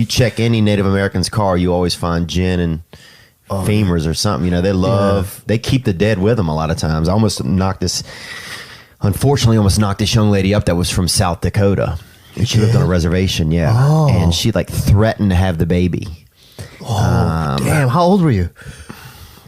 check any Native American's car, you always find gin and femurs or something. You know, they keep the dead with them a lot of times. I unfortunately almost knocked this young lady up that was from South Dakota. And she lived on a reservation, and she like threatened to have the baby. Damn, how old were you?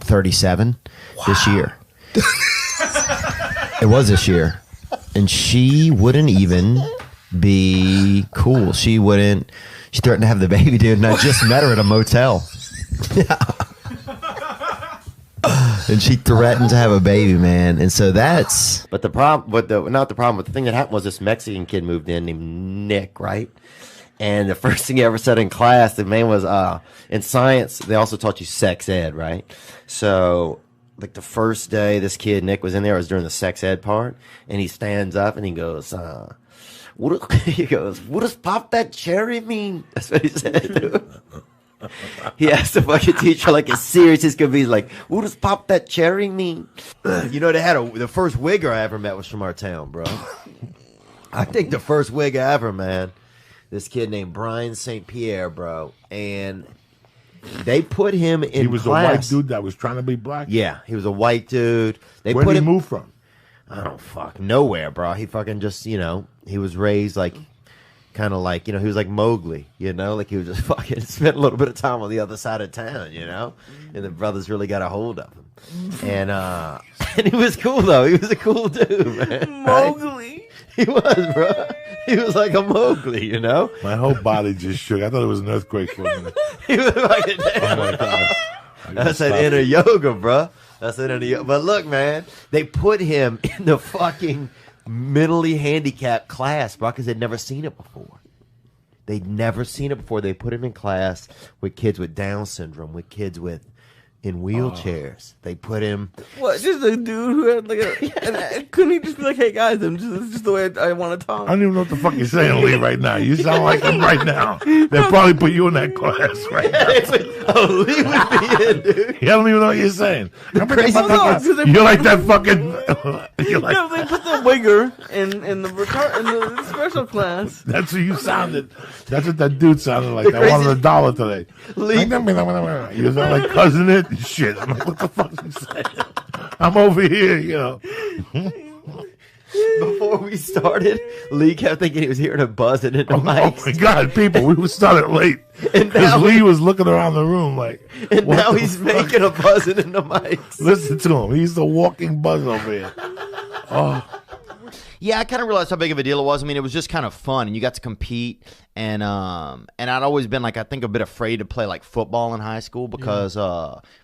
37 this year. It was this year. And she wouldn't even be cool. She threatened to have the baby, dude, and I just met her at a motel. And she threatened to have a baby, man. And so that's... But the thing that happened was this Mexican kid moved in named Nick, right? And the first thing he ever said in class, the man was, in science, they also taught you sex ed, right? So, like the first day this kid, Nick, was in there, it was during the sex ed part, and he stands up and he goes, what does pop that cherry mean? That's what he said, dude. He asked the fucking teacher like as serious as could be. He's like, what does pop that cherry mean? You know, the first wigger I ever met was from our town, bro. I think the first wigger ever, man. This kid named Brian St. Pierre, bro. And they put him in class. He was a white dude that was trying to be black? Yeah, he was a white dude. Where did he move from? I don't nowhere, bro. He fucking just, he was raised like... kind of like, he was like Mowgli, like he was just fucking spent a little bit of time on the other side of town, and the brothers really got a hold of him. And he was cool, though. He was a cool dude, man. Mowgli. Right? He was, bro. He was like a Mowgli, My whole body just shook. I thought it was an earthquake for a minute. He was like, damn, oh my God. That's that inner yoga, bro. That's that inner yoga. But look, man, they put him in the fucking... mentally handicapped class, bro, because they'd never seen it before. They'd never seen it before. They put him in class with kids with Down syndrome, with kids in wheelchairs. They put him... What, just a dude who had like couldn't he just be like, hey guys, this is just the way I want to talk? I don't even know what the fuck you're saying, Lee, right now. You sound like him right now. They'll probably put you in that class right now. Lee would be in, dude. I don't even know what you're saying. You're like that fucking... They put the wigger in the special class. That's what you sounded. That's what that dude sounded like. I wanted $1 today. Lee. You sound like Cousin It. Shit, I'm like, what the fuck are you saying? I'm over here, Before we started, Lee kept thinking he was hearing a buzzing in the mics. Oh my God, people, we started late. Because Lee was looking around the room like... And now he's making a buzzing in the mics. Listen to him. He's the walking buzz over here. Oh. Yeah, I kind of realized how big of a deal it was. I mean, it was just kind of fun, and you got to compete. And I'd always been like, I think a bit afraid to play like football in high school because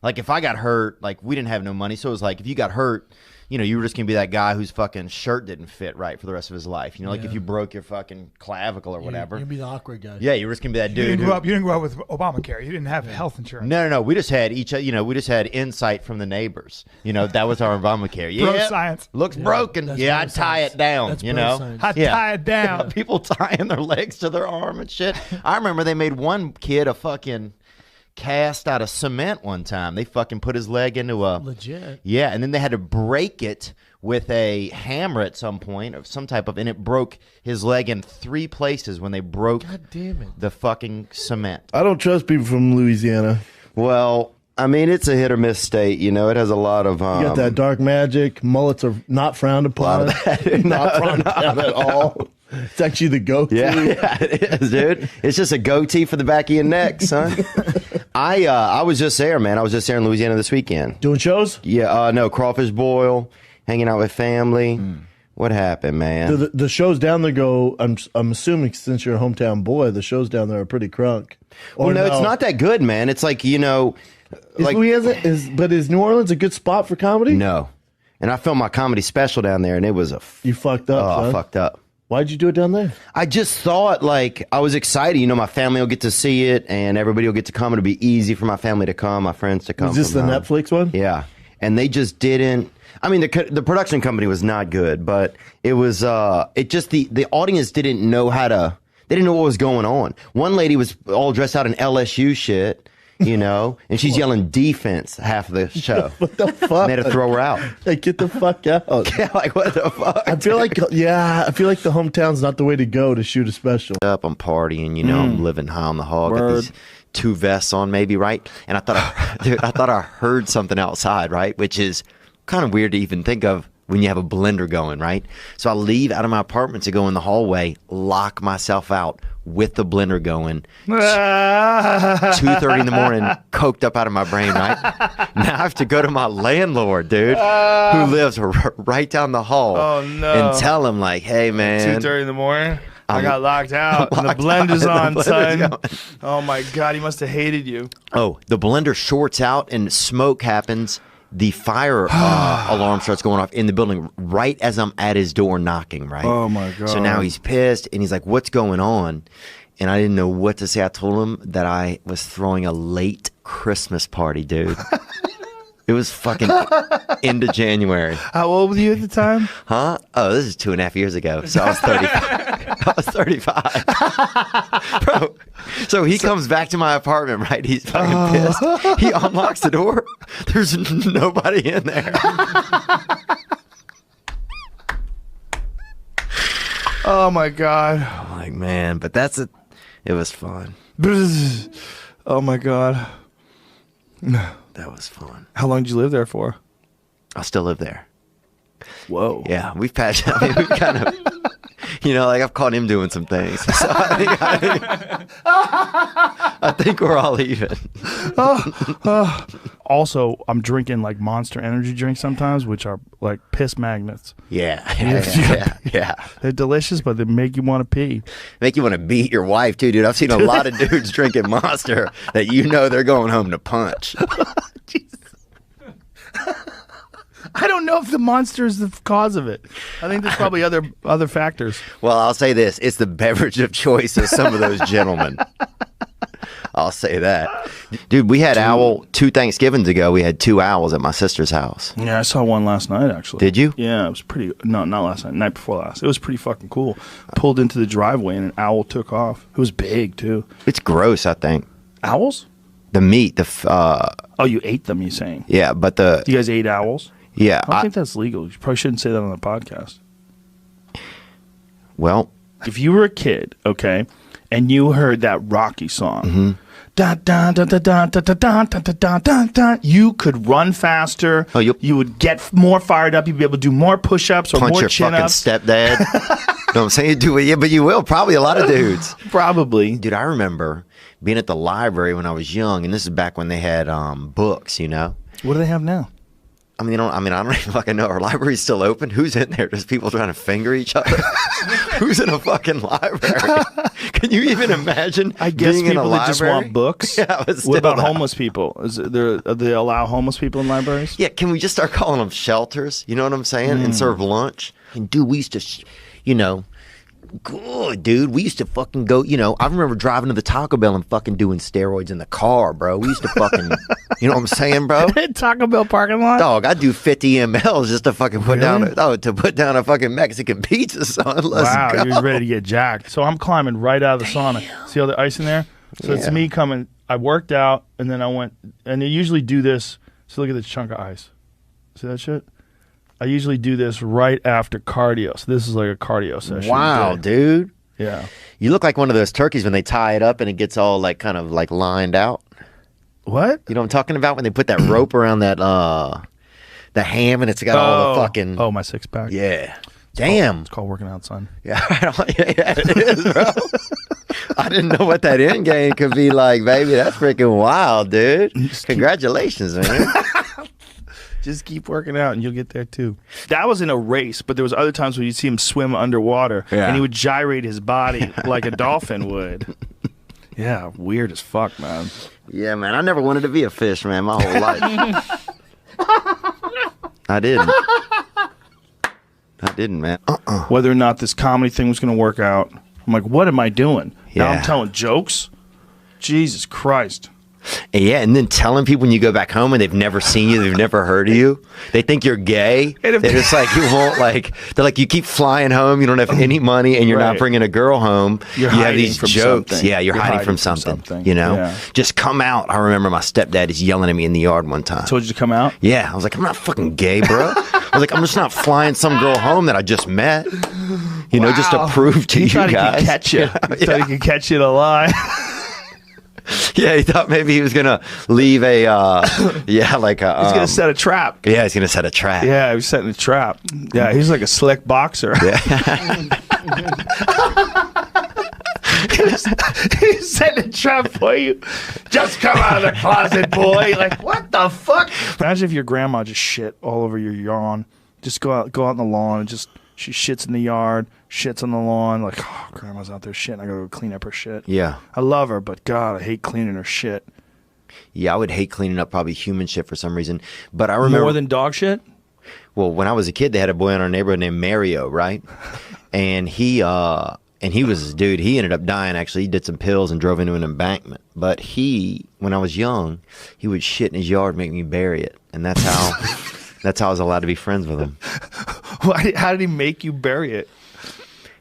like if I got hurt, like we didn't have no money, so it was like if you got hurt, you were just gonna be that guy whose fucking shirt didn't fit right for the rest of his life. Like if you broke your fucking clavicle or whatever. You'd be the awkward guy. Yeah, you were just gonna be that dude. You didn't grow up with Obamacare. You didn't have health insurance. No. We just had we just had insight from the neighbors. That was our Obamacare. Yeah, bro science looks broken. Yeah, I'd tie it down. That's I'd tie it down. People tying their legs to their arm and shit. I remember they made one kid a fucking cast out of cement one time. They fucking put his leg into a legit. Yeah, and then they had to break it with a hammer at some point of some type of, and it broke his leg in 3 places when they broke God damn it. the fucking cement. I don't trust people from Louisiana. Well, I mean, it's a hit or miss state. It has a lot of... you got that dark magic. Mullets are not frowned upon. Not frowned upon at all. It's actually the go-to. Yeah, it is, dude. It's just a goatee for the back of your neck, son. I was just there, man. I was just there in Louisiana this weekend. Doing shows? Yeah, no, crawfish boil, hanging out with family. What happened, man? The shows down there go, I'm assuming since you're a hometown boy, the shows down there are pretty crunk. Well, no, it's not that good, man. It's like, Is New Orleans a good spot for comedy? No. And I filmed my comedy special down there, and it was You fucked up, I fucked up. Why'd you do it down there? I just thought, I was excited. My family will get to see it, and everybody will get to come. It'll be easy for my family to come, my friends to come. Is this the Netflix one? Yeah. And they just didn't. I mean, the production company was not good, but it was, the audience didn't know they didn't know what was going on. One lady was all dressed out in LSU shit, you know, and she's yelling defense half of the show. What the fuck? Made her throw her out. Like, get the fuck out. Yeah, like what the fuck? I feel like the hometown's not the way to go to shoot a special. Up, I'm partying, you know, I'm living high on the hog. Got Word. these 2 vests on, maybe, right? And I thought I heard something outside, right? Which is kind of weird to even think of when you have a blender going, right? So I leave out of my apartment to go in the hallway, lock myself out with the blender going. 2:30 in the morning, coked up out of my brain, right? Now I have to go to my landlord, dude, who lives right down the hall. Oh, no. And tell him, like, hey, man. 2:30 in the morning. I I'm got locked out. And the locked blender's out, and on, the blender's son. going. Oh my God, he must have hated you. Oh, the blender shorts out and smoke happens. The fire alarm starts going off in the building right as I'm at his door knocking, right? Oh, my God. So now he's pissed and he's like, what's going on? And I didn't know what to say. I told him that I was throwing a late Christmas party, dude. It was fucking end of January. How old were you at the time? Huh? Oh, this is 2.5 years ago. So I was 35. Bro. So he comes back to my apartment, right? He's fucking pissed. He unlocks the door. There's nobody in there. Oh my God. I'm like, man, but that's it. It was fun. Oh my God. That was fun. How long did you live there for? I still live there. Whoa. Yeah, we've patched. I mean, we kind of, you know, like I've caught him doing some things. So I think we're all even. Also, I'm drinking like Monster energy drinks sometimes, which are like piss magnets. Yeah. They're delicious, but they make you want to pee. Make you want to beat your wife too, dude. I've seen a lot of dudes drinking Monster that you know they're going home to punch. I don't know if the Monster is the cause of it. I think there's probably other factors. Well, I'll say this: it's the beverage of choice of some of those gentlemen. I'll say that, dude. We had owl 2 Thanksgivings ago. We had 2 owls at my sister's house. Yeah, I saw one last night, actually. Did you? Yeah, it was pretty. No, not last night. Night before last. It was pretty fucking cool. Pulled into the driveway and an owl took off. It was big too. It's gross, I think. Owls? The meat, Oh, you ate them? You saying? yeah, but the You guys ate owls? yeah. I don't think that's legal. You probably shouldn't say that on the podcast. Well, If you were a kid, okay, and you heard that Rocky song, Mm-hmm. dun, dun, dun, dun, dun, dun, dun, dun, dun, dun, dun, dun, you could run faster. Oh, you would get more fired up. You'd be able to do more push-ups or punch more your fucking chin-ups. stepdad. Know what I'm saying? Do it, yeah, but you will. Probably a lot of dudes. Probably. Dude, I remember being at the library when I was young, and this is back when they had books. You know. What do they have now? I mean, I don't even fucking know. Our library's still open. Who's in there? Just people trying to finger each other. Who's in a fucking library? Can you even imagine? I guess being in a people that just want library? books. Yeah, but What still, about though. homeless people? Do they allow homeless people in libraries? Yeah, can we just start calling them shelters? You know what I'm saying? And serve lunch. And dude, we used to, good dude. We used to fucking go. I remember driving to the Taco Bell and fucking doing steroids in the car, bro. We used to fucking, you know what I'm saying, bro? Taco Bell parking lot? Dog, I do 50 mLs just to fucking put down a fucking Mexican pizza, son. Let's Wow, go. you're ready to get jacked. So I'm climbing right out of the sauna. See all the ice in there? So it's Yeah. me coming. I worked out, and then I went, and they usually do this. So look at this chunk of ice. See that shit? I usually do this right after cardio. So this is like a cardio session. Wow, dude. Yeah. You look like one of those turkeys when they tie it up and it gets all like kind of like lined out. What? You know what I'm talking about? When they put that rope around that the ham and it's got all the fucking Oh, my six pack. yeah. Damn. It's called working out, son. Yeah, yeah, it is, bro. I didn't know what that end game could be like, baby. That's freaking wild, dude. Congratulations, man. Just keep working out and you'll get there too. That was in a race, but there was other times where you'd see him swim underwater Yeah. and he would gyrate his body like a dolphin would. Yeah, weird as fuck, man. Yeah, man. I never wanted to be a fish, man, my whole life. I didn't, man. Whether or not this comedy thing was going to work out, I'm like, what am I doing? Now Yeah. I'm telling jokes? Jesus Christ. Yeah, and then telling people when you go back home and they've never seen you, they've never heard of you, they think you're gay. And it's like you won't they're like you keep flying home, you don't have any money, and you're not bringing a girl home. You're you have hiding these from jokes. something. Yeah, you're hiding from something. You know, just come out. I remember my stepdad is yelling at me in the yard one time. Told you to come out? Yeah, I was like, I'm not fucking gay, bro. I was like, I'm just not flying some girl home that I just met. You know, just to prove to you guys. He could catch you. He thought he could catch you in a lie. Yeah, he thought maybe he was gonna leave a he's gonna set a trap. Yeah, he's gonna set a trap. Yeah, he was setting a trap. Yeah, he's like a slick boxer. Yeah. He's setting a trap for you. Just come out of the closet, boy. Like, what the fuck? Imagine if your grandma just shit all over your lawn. Just go out in the lawn and just she shits in the yard, shits on the lawn. Like, oh, grandma's out there shitting. I gotta go clean up her shit. Yeah. I love her, but God, I hate cleaning her shit. Yeah, I would hate cleaning up probably human shit for some reason. But I remember more than dog shit. Well, when I was a kid, they had a boy in our neighborhood named Mario, right? And he was, dude, he ended up dying, actually. He did some pills and drove into an embankment. But when I was young, he would shit in his yard, make me bury it. And that's how I was allowed to be friends with him. How did he make you bury it?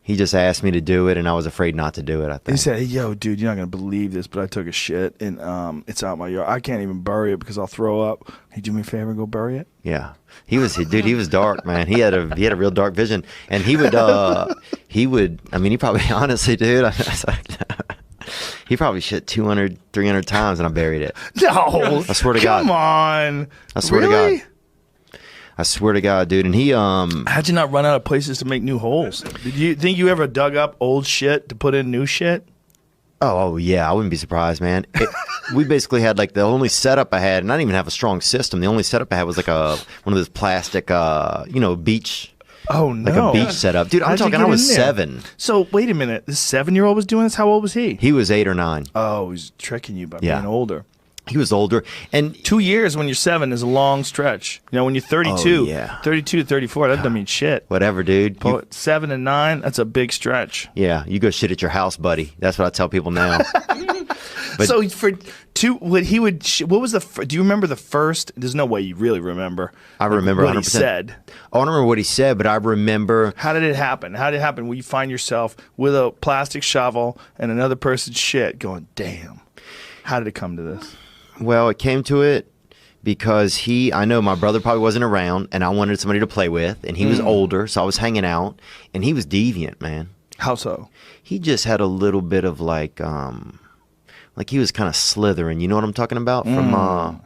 He just asked me to do it, and I was afraid not to do it, I think. He said, hey, yo, dude, you're not going to believe this, but I took a shit, and it's out my yard. I can't even bury it because I'll throw up. Hey, do me a favor and go bury it? Yeah. He was dark, man. He had a real dark vision. And he would, he probably, honestly, dude, he probably shit 200, 300 times, and I buried it. No. I swear to God. Come on. I swear to God. I swear to God, dude. And he how'd you not run out of places to make new holes? Did you think you ever dug up old shit to put in new shit? Oh yeah, I wouldn't be surprised, man. We basically had like the only setup I had, and I didn't even have a strong system. The only setup I had was like one of those plastic beach. Oh no. Like a beach setup. Dude, I'm talking I was 7. So wait a minute. This 7-year-old was doing this? How old was he? He was 8 or 9. Oh, he's tricking you by being older. He was older, and 2 years when you're 7 is a long stretch. You know, when you're 32, 32 to 34, that doesn't mean shit. Whatever, dude. 7 and 9, that's a big stretch. Yeah, you go shit at your house, buddy. That's what I tell people now. But so for what was the? Do you remember the first? There's no way you really remember. I remember what 100%. he said. I don't remember what he said, but I remember. How did it happen? How did it happen? Will you find yourself with a plastic shovel and another person's shit, going, "Damn"? How did it come to this? Well, it came to it because I know my brother probably wasn't around, and I wanted somebody to play with, and he was older, so I was hanging out, and he was deviant, man. How so? He just had a little bit of like he was kind of slithering. You know what I'm talking about? From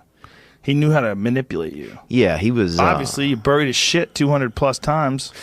he knew how to manipulate you. Yeah, he was. Obviously, you buried his shit 200 plus times.